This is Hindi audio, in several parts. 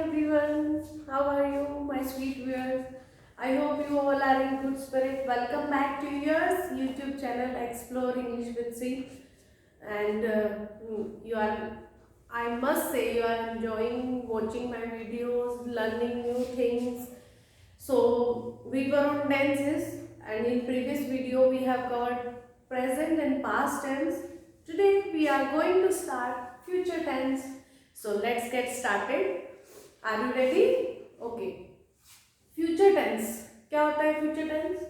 everyone, how are you, my sweet viewers? I hope you all are in good spirit. Welcome back to your YouTube channel Explore English with C. And you are, I must say, you are enjoying watching my videos, learning new things. So we were on tenses, and in previous video we have covered present and past tense. Today we are going to start future tense. So let's get started. Are you ready? Okay. Future tense. क्या होता है future tense?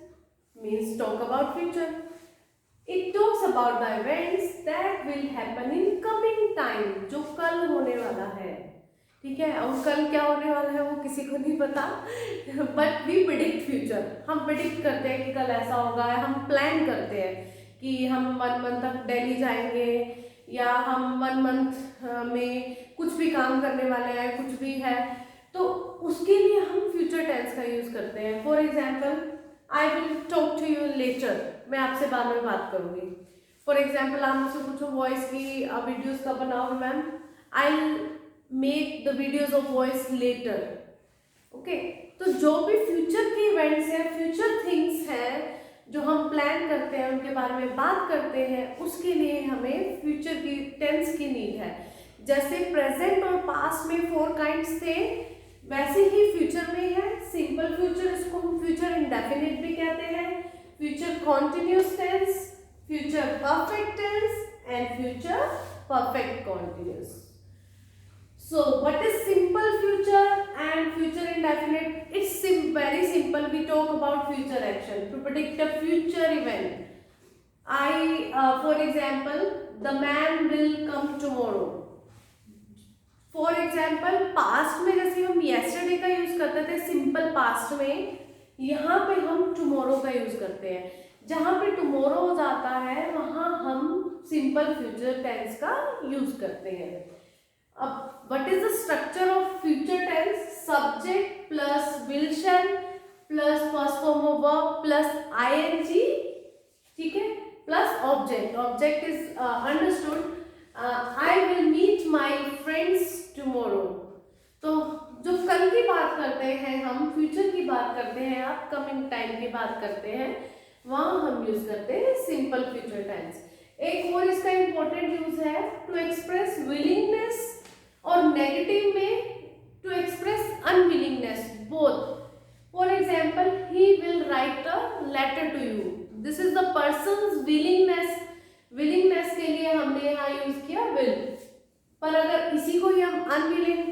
Means talk about future. It talks about the events that will happen in coming time. जो कल होने वाला है, ठीक है। और कल क्या होने वाला है वो किसी को नहीं पता, बट वी प्रिडिक्ट फ्यूचर। हम प्रिडिक्ट करते हैं कि कल ऐसा होगा, हम प्लान करते हैं कि हम 1 मंथ तक दिल्ली जाएंगे, या हम 1 मंथ में कुछ भी काम करने वाले हैं, कुछ भी है, तो उसके लिए हम फ्यूचर टेंस का यूज करते हैं। For example, I will talk to you later, मैं आपसे बाद में बात करूंगी। फॉर एग्जाम्पल, आप मुझसे पूछो वॉइस की वीडियोस कब बनाओगे ma'am, I make the videos of voice letter. Okay, तो जो भी फ्यूचर के इवेंट्स हैं, फ्यूचर थिंग्स हैं जो हम प्लान करते हैं, उनके बारे में बात करते हैं, उसके लिए हमें फ्यूचर की टेंस की नीड है। जैसे प्रेजेंट और पास्ट में 4 काइंड्स थे, वैसे ही फ्यूचर में है। सिंपल फ्यूचर, इसको हम फ्यूचर इंडेफिनिट भी कहते हैं, future continuous tense, future perfect tense and future perfect continuous. So what is simple future and future indefinite? It's very simple. We talk about future action to predict a future event. For example, the man will come tomorrow. For example, past में जैसे हम yesterday का यूज करते थे simple past में, यहाँ पे हम tomorrow का यूज करते हैं। जहाँ पे tomorrow हो जाता है वहाँ हम simple future tense का यूज करते हैं। अब what is the structure of future tense? Subject plus will shall plus first form of verb plus ing, ठीक है, plus object. Object is understood. I will meet my friends tomorrow. तो जो कल की बात करते हैं हम, फ्यूचर की बात करते हैं, अपकमिंग टाइम की बात करते हैं, वहाँ हम यूज करते हैं सिंपल फ्यूचर टेंस। एक और इसका इंपॉर्टेंट यूज है टू एक्सप्रेस विलिंगनेस, और नेगेटिव में to express unwillingness, both. For example, he will write a letter to you, this is the person's willingness. Willingness के लिए हमने यहाँ यूज किया विल, पर अगर इसी को ही हम unwilling,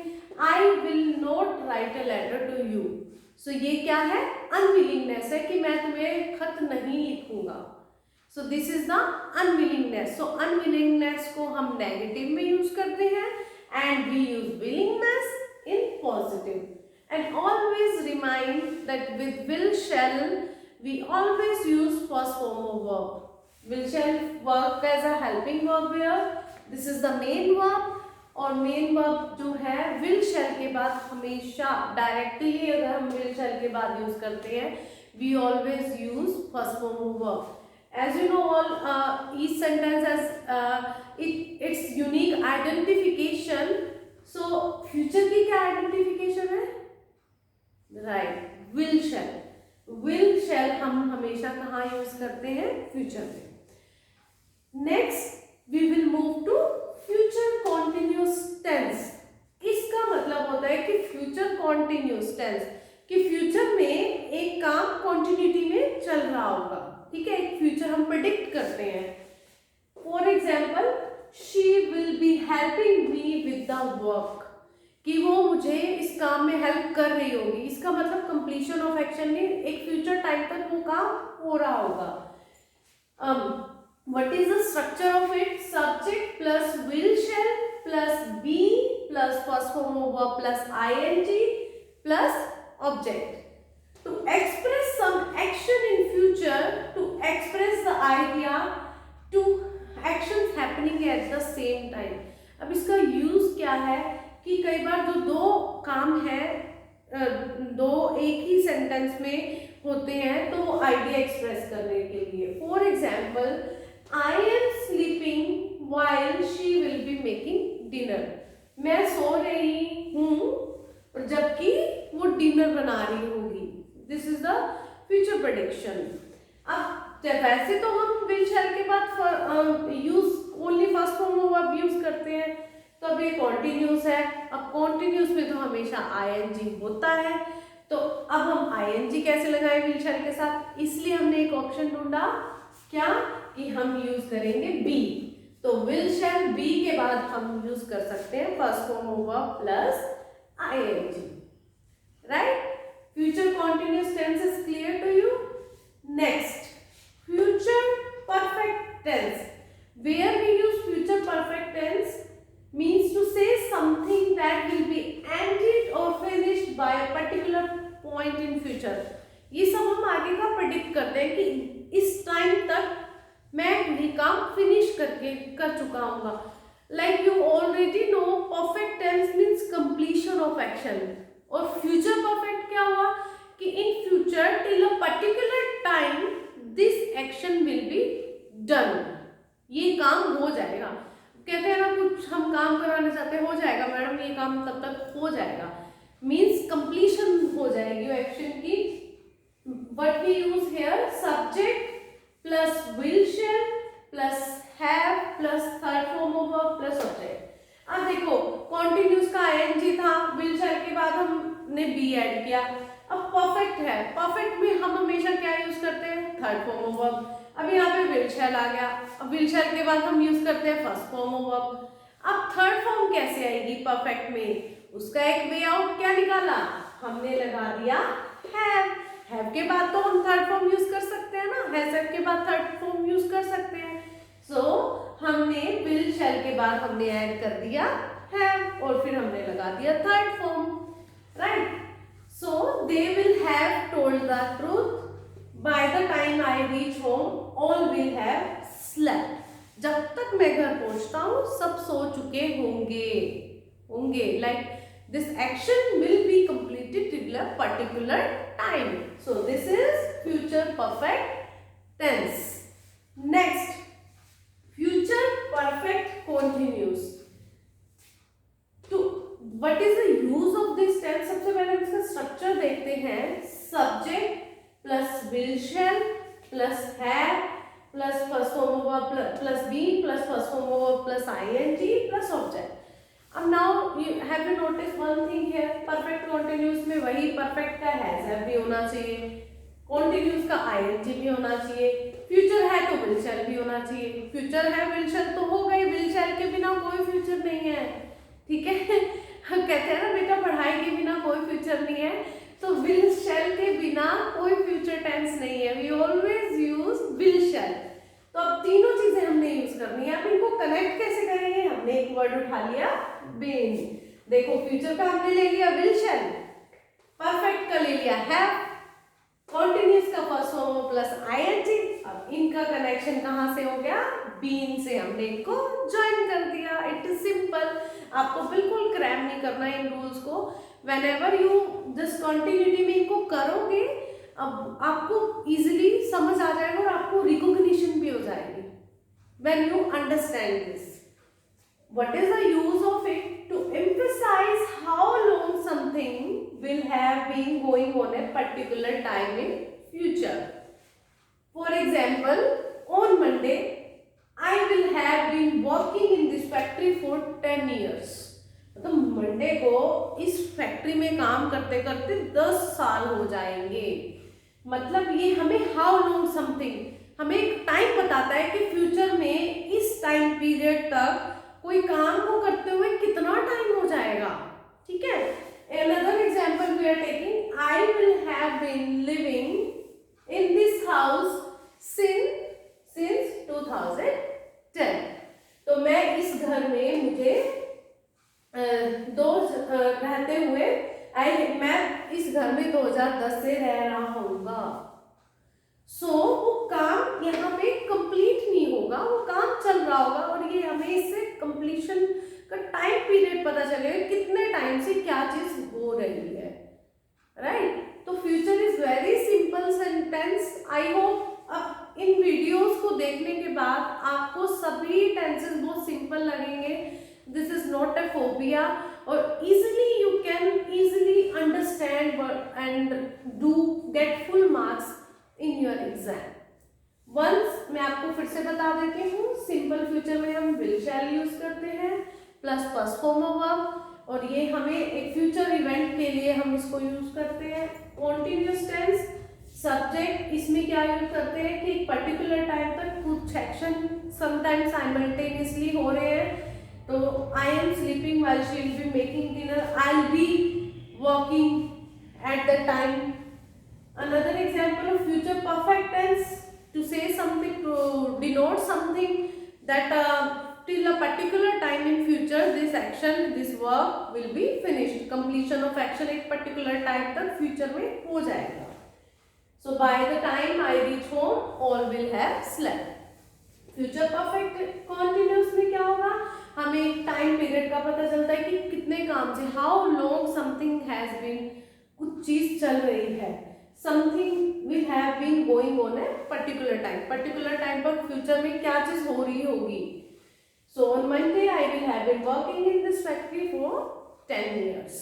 I will not write a letter to you, so ये क्या है, अनविलिंगनेस है कि मैं तुम्हें खत नहीं लिखूंगा। So this is the unwillingness. So unwillingness को हम नेगेटिव में यूज करते हैं, and we use willingness in positive. And always remind that with will shall we always use first form of verb. Will shall work as a helping verb here. This is the main verb, और main verb जो है will shall के बाद हमेशा directly अगर हम will shall के बाद use करते हैं, we always use first form of verb. As you know all, each sentence has its unique identification. So future की क्या identification है? Right, will shall. Will shall हम हमेशा कहाँ यूज करते हैं, future में। Next we will move to future continuous tense. इसका मतलब होता है कि future continuous tense, कि फ्यूचर में एक काम कॉन्टिन्यूटी में चल रहा होगा, ठीक है, एक फ्यूचर हम प्रिडिक्ट करते हैं। For example, she will be helping me with the work, कि वो मुझे इस काम में हेल्प कर रही होगी। इसका मतलब कंप्लीशन ऑफ एक्शन में एक फ्यूचर टाइम तक वो काम हो रहा होगा। What is the structure of it? Subject plus will shall plus be plus first form of verb plus ING plus object. To express some action in future, to express the idea, to actions happening at the same time. अब इसका यूज क्या है कि कई बार जो दो काम है, दो एक ही सेंटेंस में होते हैं, तो वो आइडिया एक्सप्रेस करने के लिए। For example, I am sleeping while she will be making dinner, मैं सो रही हूँ और जबकि वो डिनर बना रही होगी। This is the future prediction. अब वैसे तो हम विल शैल के बाद use only first form of verb use करते हैं, तो अब ये कॉन्टिन्यूस है। अब कॉन्टिन्यूस में तो हमेशा आईएनजी होता है, तो अब हम आईएनजी कैसे लगाएं विल शैल के साथ, इसलिए हमने एक ऑप्शन ढूंढा क्या कि हम यूज करेंगे बी। तो विल शैल बी के बाद हम यूज कर सकते हैं first form of verb plus ING, right. Future continuous tense is clear to you. Next, future perfect tense. Where we use future perfect tense means to say something that will be ended or finished by a particular point in future। ये सब हम आगे का प्रेडिक्ट करते हैं कि इस टाइम तक मैं ये काम फिनिश कर चुका हूँ। Like you already know perfect tense means completion of action, और फ्यूचर परफेक्ट क्या हुआ कि in future till a particular time this action will be done, ये काम हो जाएगा। कहते हैं ना कुछ हम काम कराने चाहते हैं, हो जाएगा मैडम ये काम तब तक हो जाएगा, मीन्स कंप्लीशन हो जाएगी वो एक्शन की। What we use here subject plus will shall plus have plus third form of verb plus object. अब देखो कॉन्टिन्यूस का आईएनजी था, विल शैल के बाद हमने बी ऐड किया। अब परफेक्ट है, परफेक्ट में हम हमेशा क्या यूज करते हैं थर्ड फॉर्म ऑफ वर्ब। अब यहाँ पे विल शैल आ गया, अब विल शैल के बाद हम यूज करते हैं फर्स्ट फॉर्म ऑफ वर्ब। अब थर्ड फॉर्म कैसे आएगी परफेक्ट में, उसका एक वे आउट क्या निकाला, हमने लगा दिया हैव। हैव के बाद तो हम थर्ड फॉर्म यूज कर सकते हैं ना, हैव के बाद थर्ड फॉर्म यूज कर सकते हैं। सो हमने विल शैल के बाद हमने ऐड कर दिया हैव और फिर हमने लगा दिया third form, right. So they will have told the truth, by the time I reach home all will have slept। जब तक मैं घर पहुंचता हूँ सब सो चुके होंगे। Like this action will be completed till a particular time। So this is future perfect tense। Next, future perfect continuous। तो what is the use of this tense? सबसे पहले हम इसका स्ट्रक्चर देखते हैं। Subject plus will shall plus have plus first form of verb plus be plus first form of verb plus ING plus object. अब now you have you notice one thing here, perfect continuous में वही परफेक्ट का हैव भी होना चाहिए, कॉन्टिन्यूस का आईएनजी भी होना चाहिए, फ्यूचर है तो विल शैल भी होना चाहिए। फ्यूचर है विल शैल तो हो गई, विल शैल के बिना कोई फ्यूचर नहीं है, ठीक है। कहते हैं ना बेटा पढ़ाई के बिना कोई फ्यूचर नहीं है, तो विल शैल के बिना कोई फ्यूचर टेंस नहीं है। We always use will shall. तो अब तीनों चीजें हमने यूज करनी है। अब इनको कनेक्ट कैसे करेंगे, हमने एक वर्ड उठा लिया बीन। देखो फ्यूचर का हमने ले लिया विल शैल, परफेक्ट का ले लिया हैव, कॉन्टिन्यूस का फर्स्ट फॉर्म प्लस आईएनजी। अब इनका कनेक्शन कहाँ से हो गया, बीन से हमने इनको ज्वाइन कर दिया। इट इज सिंपल, आपको बिल्कुल क्रैम नहीं करना इन रूल्स को। Whenever you this continuity में इनको करोगे अब आपको easily समझ आ जाएगा और आपको recognition भी हो जाएगी when you understand this। What is the use of it? To emphasize how long something will have been going on a particular time in future। For example, on Monday I will have been working in this factory for 10 years। तो मंडे को इस फैक्ट्री में काम करते करते 10 साल हो जाएंगे। मतलब ये हमें हाउ लॉन्ग समथिंग, हमें एक टाइम बताता है कि फ्यूचर में इस टाइम पीरियड तक कोई काम को करते हुए कितना टाइम हो जाएगा, ठीक है। Another example we are taking, I will have been living in this house since 2010। तो मैं इस घर में मुझे रहते हुए मैं इस घर में 2010 से रह रहा हूँगा। वो काम यहाँ पे कंप्लीट नहीं होगा, वो काम चल रहा होगा और ये हमें इससे कंप्लीशन का टाइम पीरियड पता चलेगा कितने टाइम से क्या चीज हो रही है, राइट। तो future is very simple sentence. I hope अब इन वीडियोस को देखने के बाद आपको सभी टेंसेस बहुत सिंपल लगेंगे। This is not a phobia, or easily you can easily understand and do get full marks in your exam. Once मैं आपको फिर से बता देती हूँ, सिंपल फ्यूचर में हम विल शैल यूज करते हैं plus past form of verb, और ये हमें एक फ्यूचर इवेंट के लिए हम इसको यूज करते हैं. कॉन्टिन्यूअस टेंस सब्जेक्ट, इसमें क्या यूज करते हैं कि एक पर्टिकुलर टाइम तक कुछ एक्शन समटाइम्स साइमल्टेनियसली हो रहे हैं. तो I am sleeping while she will be making dinner, I will be working at the time. Another example of future perfect tense, to say something, to denote something that till a particular time in future this action, this work will be finished. Completion of action एक particular time तक future में हो जाएगा. So by the time I reach home, all will have slept. Future perfect continuous में क्या होगा, हमें एक टाइम पीरियड का पता चलता है कि कितने काम से, how long something has been, कुछ चीज चल रही है, something will have been going on a particular time. Particular time पर future में क्या चीज हो रही होगी. So on Monday I will have been working in this factory for 10 years.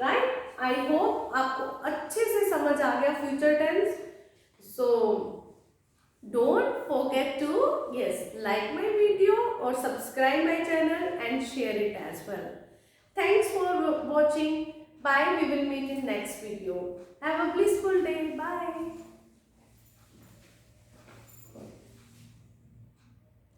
Right? I hope आपको अच्छे से समझ आ गया future tense. So don't forget to like my video or subscribe my channel and share it as well. Thanks for watching. Bye. We will meet in next video. Have a blissful day. Bye.